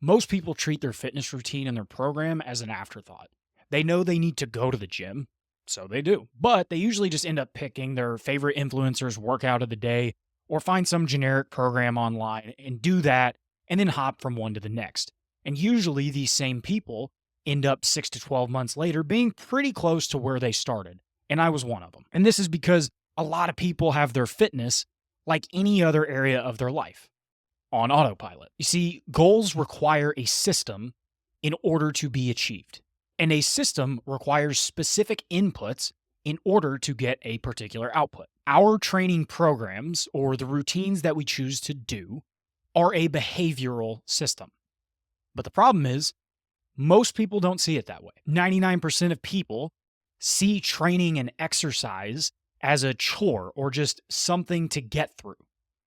Most people treat their fitness routine and their program as an afterthought. They know they need to go to the gym, so they do. But they usually just end up picking their favorite influencer's workout of the day or find some generic program online and do that and then hop from one to the next. And usually these same people end up 6 to 12 months later being pretty close to where they started. And I was one of them. And this is because a lot of people have their fitness like any other area of their life on autopilot. You see, goals require a system in order to be achieved, and a system requires specific inputs in order to get a particular output. Our training programs, or the routines that we choose to do, are a behavioral system. But the problem is, most people don't see it that way. 99% of people see training and exercise as a chore or just something to get through.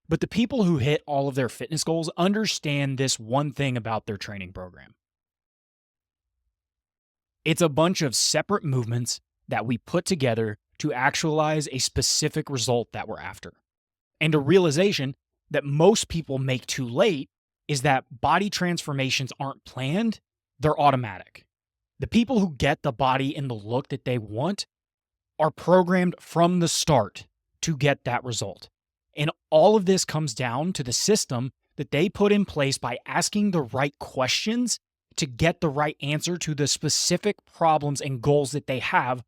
But the people who hit all of their fitness goals understand this one thing about their training program. It's a bunch of separate movements that we put together to actualize a specific result that we're after. And a realization that most people make too late is that body transformations aren't planned, they're automatic. The people who get the body and the look that they want are programmed from the start to get that result. And all of this comes down to the system that they put in place by asking the right questions to get the right answer to the specific problems and goals that they have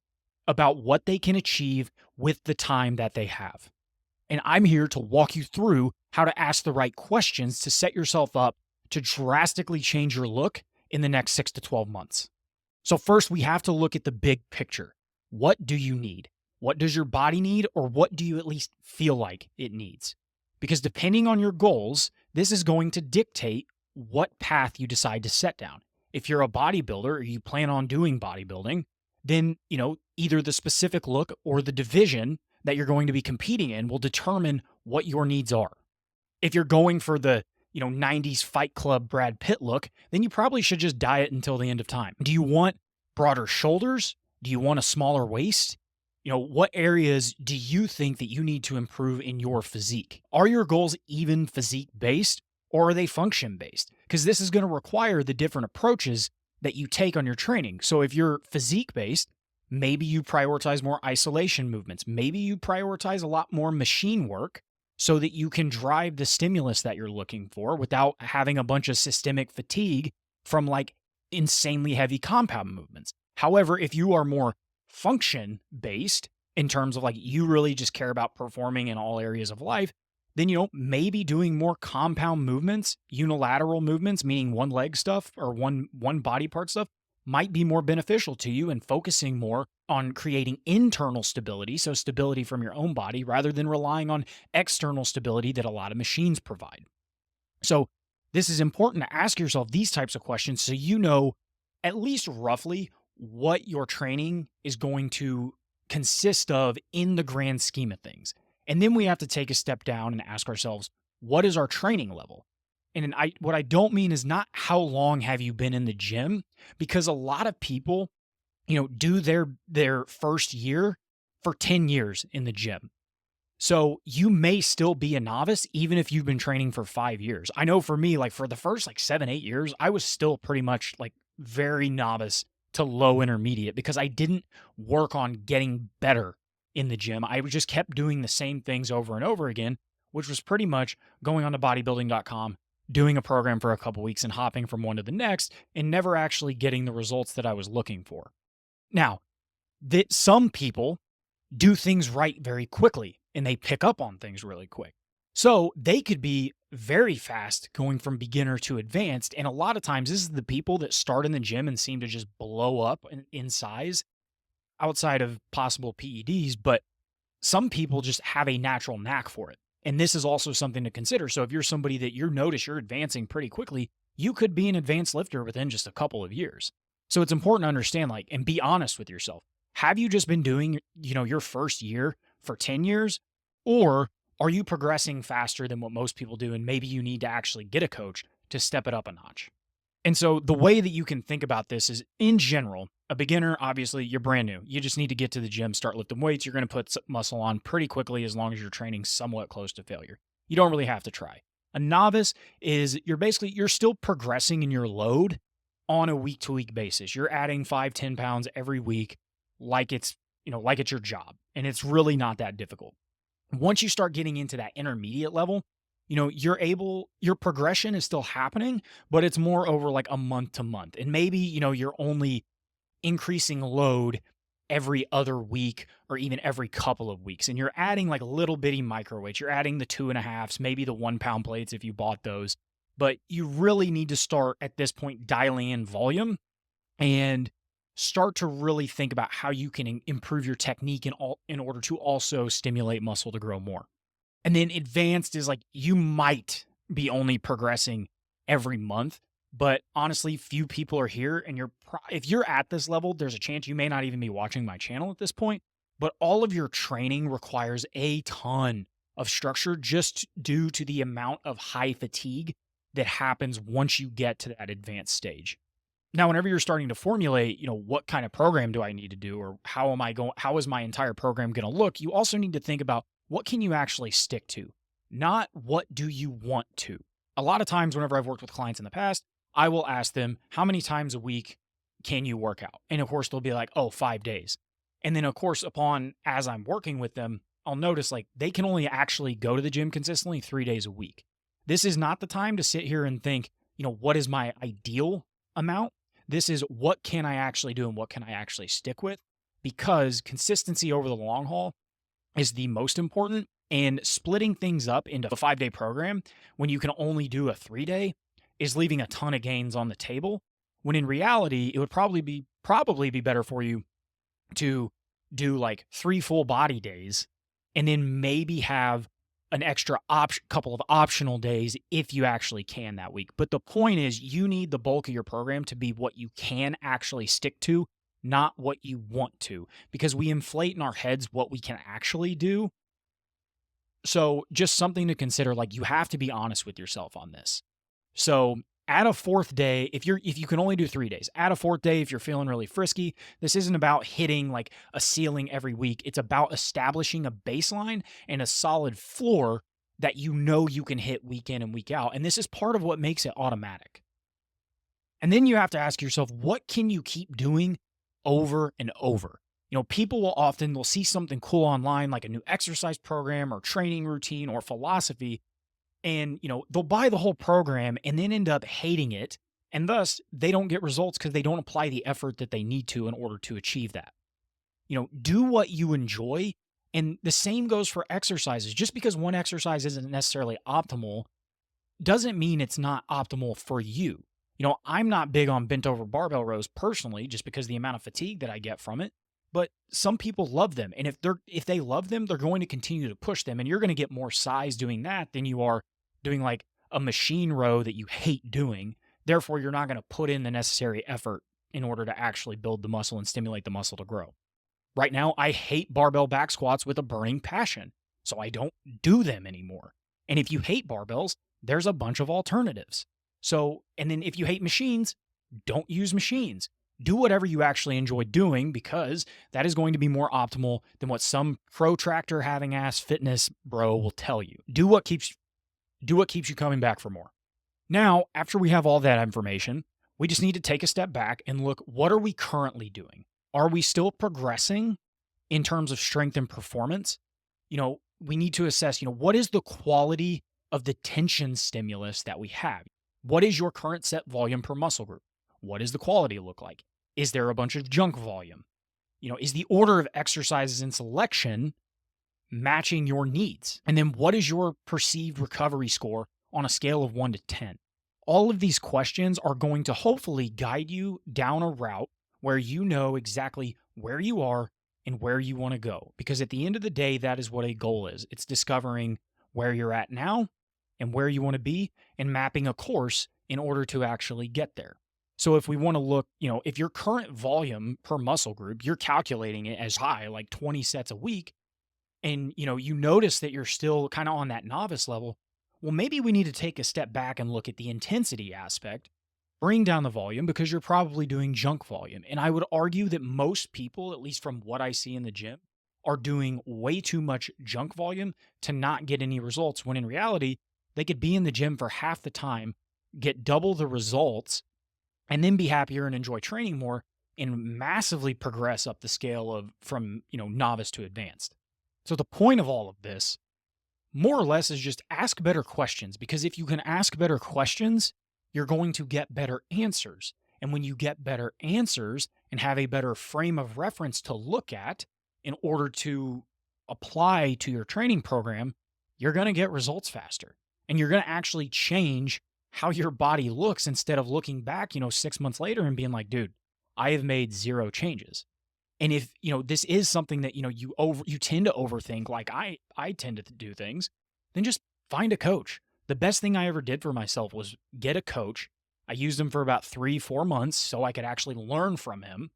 about what they can achieve with the time that they have. And I'm here to walk you through how to ask the right questions to set yourself up to drastically change your look in the next 6 to 12 months. So first, we have to look at the big picture. What do you need? What does your body need, or what do you at least feel like it needs? Because depending on your goals, this is going to dictate what path you decide to set down. If you're a bodybuilder or you plan on doing bodybuilding, then, either the specific look or the division that you're going to be competing in will determine what your needs are. If you're going for the, 90s Fight Club Brad Pitt look, then you probably should just diet until the end of time. Do you want broader shoulders? Do you want a smaller waist? What areas do you think that you need to improve in your physique? Are your goals even physique based, or are they function based? Because this is going to require the different approaches that you take on your training. So if you're physique based, maybe you prioritize more isolation movements. Maybe you prioritize a lot more machine work so that you can drive the stimulus that you're looking for without having a bunch of systemic fatigue from insanely heavy compound movements. However, if you are more function based in terms of you really just care about performing in all areas of life, then maybe doing more compound movements, unilateral movements, meaning one leg stuff or one body part stuff, might be more beneficial to you, and focusing more on creating internal stability, so stability from your own body, rather than relying on external stability that a lot of machines provide. So this is important to ask yourself these types of questions so you know at least roughly what your training is going to consist of in the grand scheme of things. And then we have to take a step down and ask ourselves, what is our training level? And what I don't mean is not how long have you been in the gym, because a lot of people, do their first year for 10 years in the gym. So you may still be a novice even if you've been training for 5 years. I know for me, for the first 7, 8 years, I was still pretty much very novice to low intermediate because I didn't work on getting better in the gym. I just kept doing the same things over and over again, which was pretty much going on to bodybuilding.com, doing a program for a couple weeks and hopping from one to the next and never actually getting the results that I was looking for. Now, that some people do things right very quickly and they pick up on things really quick. So they could be very fast going from beginner to advanced. And a lot of times this is the people that start in the gym and seem to just blow up in size outside of possible PEDs. But some people just have a natural knack for it. And this is also something to consider. So if you're somebody that you notice you're advancing pretty quickly, you could be an advanced lifter within just a couple of years. So it's important to understand, and be honest with yourself. Have you just been doing, your first year for 10 years? Or are you progressing faster than what most people do? And maybe you need to actually get a coach to step it up a notch. And so the way that you can think about this is, in general, a beginner, obviously, you're brand new. You just need to get to the gym, start lifting weights. You're going to put muscle on pretty quickly as long as you're training somewhat close to failure. You don't really have to try. A novice is you're still progressing in your load on a week to week basis. You're adding 5, 10 pounds every week like like it's your job. And it's really not that difficult. Once you start getting into that intermediate level, your progression is still happening, but it's more over like a month to month. And maybe, you're only increasing load every other week or even every couple of weeks. And you're adding like little bitty microweights. You're adding the 2.5s, maybe the 1 pound plates if you bought those. But you really need to start at this point dialing in volume and start to really think about how you can improve your technique in order to also stimulate muscle to grow more. And then advanced is like you might be only progressing every month, but honestly, few people are here. And if you're at this level, there's a chance you may not even be watching my channel at this point. But all of your training requires a ton of structure just due to the amount of high fatigue that happens once you get to that advanced stage. Now, whenever you're starting to formulate, what kind of program do I need to do, or how is my entire program going to look? You also need to think about what can you actually stick to, not what do you want to. A lot of times, whenever I've worked with clients in the past, I will ask them, how many times a week can you work out? And of course, they'll be like, oh, 5 days. And then of course, as I'm working with them, I'll notice like they can only actually go to the gym consistently 3 days a week. This is not the time to sit here and think, what is my ideal amount? This is what can I actually do and what can I actually stick with? Because consistency over the long haul is the most important. And splitting things up into a 5-day program when you can only do a 3-day is leaving a ton of gains on the table. When in reality, it would probably be better for you to do like 3 full body days and then maybe have an extra couple of optional days if you actually can that week. But the point is, you need the bulk of your program to be what you can actually stick to, not what you want to, because we inflate in our heads what we can actually do. So just something to consider, like you have to be honest with yourself on this. So add a 4th day, if you can only do 3 days, add a 4th day if you're feeling really frisky. This isn't about hitting like a ceiling every week. It's about establishing a baseline and a solid floor that you can hit week in and week out. And this is part of what makes it automatic. And then you have to ask yourself, what can you keep doing over and over? People they'll see something cool online, like a new exercise program or training routine or philosophy, and, they'll buy the whole program and then end up hating it. And thus they don't get results because they don't apply the effort that they need to in order to achieve that. Do what you enjoy. And the same goes for exercises. Just because one exercise isn't necessarily optimal doesn't mean it's not optimal for you. I'm not big on bent over barbell rows personally, just because the amount of fatigue that I get from it. But some people love them. And if they love them, they're going to continue to push them. And you're going to get more size doing that than you are doing like a machine row that you hate doing. Therefore, you're not going to put in the necessary effort in order to actually build the muscle and stimulate the muscle to grow. Right now, I hate barbell back squats with a burning passion, so I don't do them anymore. And if you hate barbells, there's a bunch of alternatives. And then if you hate machines, don't use machines. Do whatever you actually enjoy doing, because that is going to be more optimal than what some protractor having ass fitness bro will tell you. Do what keeps you coming back for more. Now, after we have all that information, we just need to take a step back and look, what are we currently doing? Are we still progressing in terms of strength and performance? We need to assess, what is the quality of the tension stimulus that we have? What is your current set volume per muscle group? What does the quality look like? Is there a bunch of junk volume? Is the order of exercises and selection matching your needs? And then what is your perceived recovery score on a scale of 1 to 10? All of these questions are going to hopefully guide you down a route where you know exactly where you are and where you want to go. Because at the end of the day, that is what a goal is. It's discovering where you're at now and where you want to be and mapping a course in order to actually get there. So if we want to look, if your current volume per muscle group, you're calculating it as high, like 20 sets a week, and you notice that you're still kind of on that novice level, well, maybe we need to take a step back and look at the intensity aspect, bring down the volume, because you're probably doing junk volume. And I would argue that most people, at least from what I see in the gym, are doing way too much junk volume to not get any results, when in reality, They could be in the gym for half the time, get double the results, and then be happier and enjoy training more and massively progress up the scale of from, novice to advanced. So the point of all of this, more or less, is just ask better questions, because if you can ask better questions, you're going to get better answers. And when you get better answers and have a better frame of reference to look at in order to apply to your training program, you're going to get results faster. And you're going to actually change how your body looks instead of looking back, 6 months later and being like, dude, I have made 0 changes. And if, this is something that, you tend to overthink, like I tend to do things, then just find a coach. The best thing I ever did for myself was get a coach. I used him for about 3-4 months so I could actually learn from him.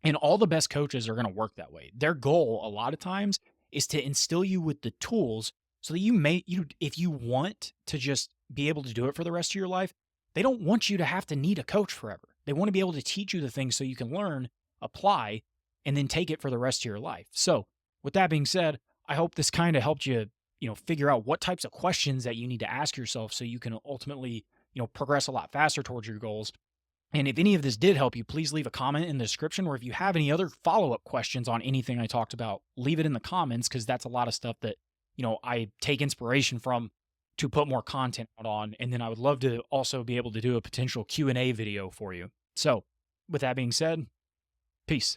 And all the best coaches are going to work that way. Their goal a lot of times is to instill you with the tools so that if you want to just be able to do it for the rest of your life, they don't want you to have to need a coach forever. They want to be able to teach you the things so you can learn, apply, and then take it for the rest of your life. So with that being said, I hope this kind of helped you, figure out what types of questions that you need to ask yourself so you can ultimately, progress a lot faster towards your goals. And if any of this did help you, please leave a comment in the description, or if you have any other follow-up questions on anything I talked about, leave it in the comments, because that's a lot of stuff that, I take inspiration from to put more content out on. And then I would love to also be able to do a potential Q&A video for you. So with that being said, peace.